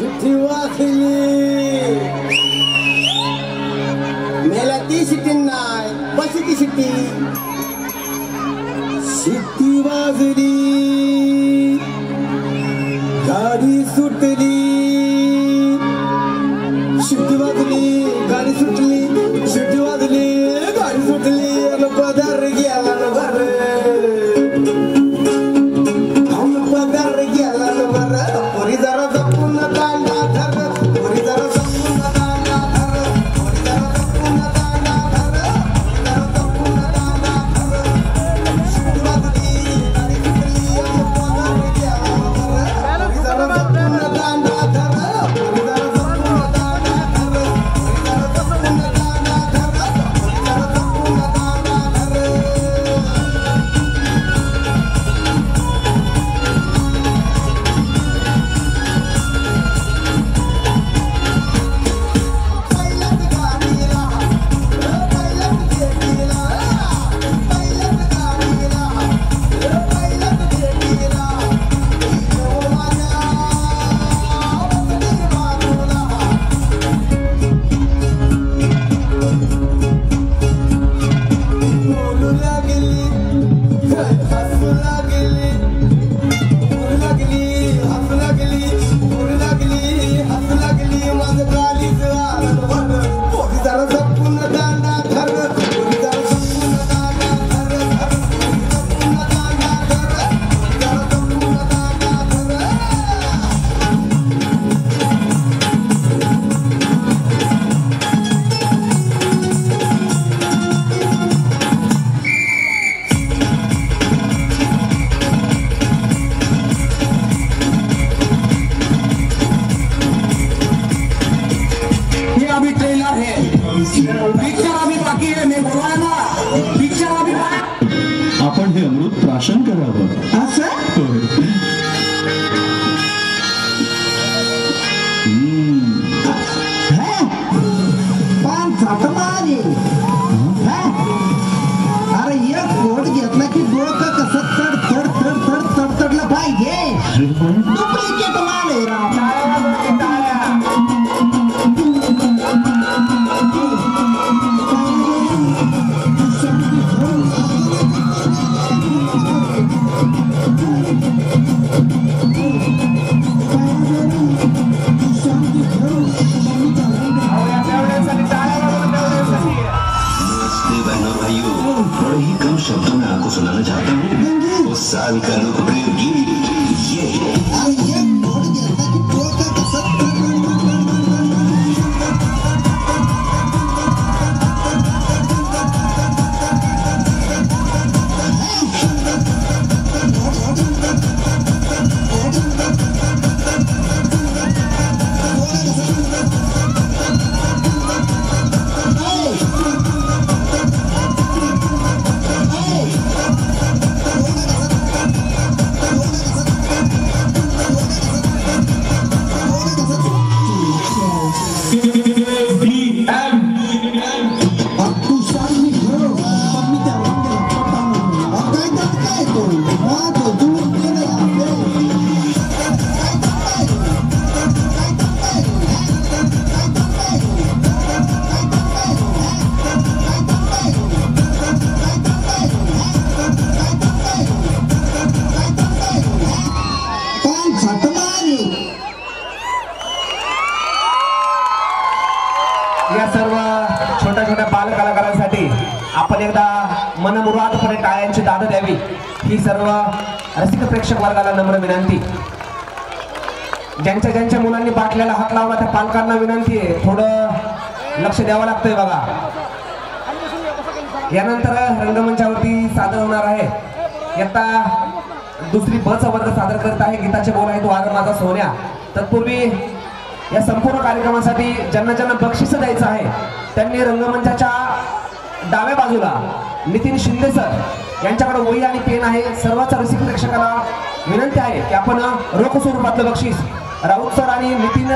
शिट्टी वाजली मेला ती शिट्टी नाही बस ती शिट्टी शिट्टी वाजली गाडी सुटली शिट्टी वाजली गाडी सुटली शिट्टी वाजली गाडी सुटली पदार गेला न बर पदार गेला न बर पोरी जरा जपून दांडा धर पोरी जरा जपून दांडा धर पोरी जरा जपून दांडा धर जरा जपून दांडा धर शिट्टी वाजली गाडी सुटली पदार गेला न बर पोरी जरा जपून दांडा धर पोरी जरा जपून दांडा धर पोरी जरा जपून दांडा धर पोरी जरा जपून दांडा धर आपण हे अमृत प्राशन करावं असं अरे एक कोट घेतला की डोकं कसं तड तड तड तड तडतडलं पाहिजे डुप्लिकेट माल आहे राव ही कम शब्दों में आपको सुनाना चाहता हूँ उस साल का लोकप्रिय गीत ये या सर्व छोट्या छोट्या बाल कलाकारांसाठी आपण एकदा मनमुरादपणे टाळ्यांची दाद द्यावी ही सर्व रसिक प्रेक्षक वर्गाला नम्र विनंती. ज्यांच्या ज्यांच्या मुलांनी बाटल्याला हात लावला त्या पालकांना विनंती आहे थोडं लक्ष द्यावं लागतंय बघा. यानंतर रंगमंचावरती सादर होणार आहे इयत्ता दुसरी ब चा वर्ग सादर करत आहे गीताचे बोल आहे तो वार माझा सोन्या. तत्पूर्वी या संपूर्ण कार्यक्रमासाठी ज्यांना ज्यांना बक्षीस द्यायचं आहे त्यांनी रंगमंचाच्या डाव्या बाजूला नितीन शिंदे सर यांच्याकडे वही आणि पेन आहे. सर्वच रसिक प्रेक्षकांना विनंती आहे की आपण रोख स्वरूपातलं बक्षीस राऊत सर आणि नितीन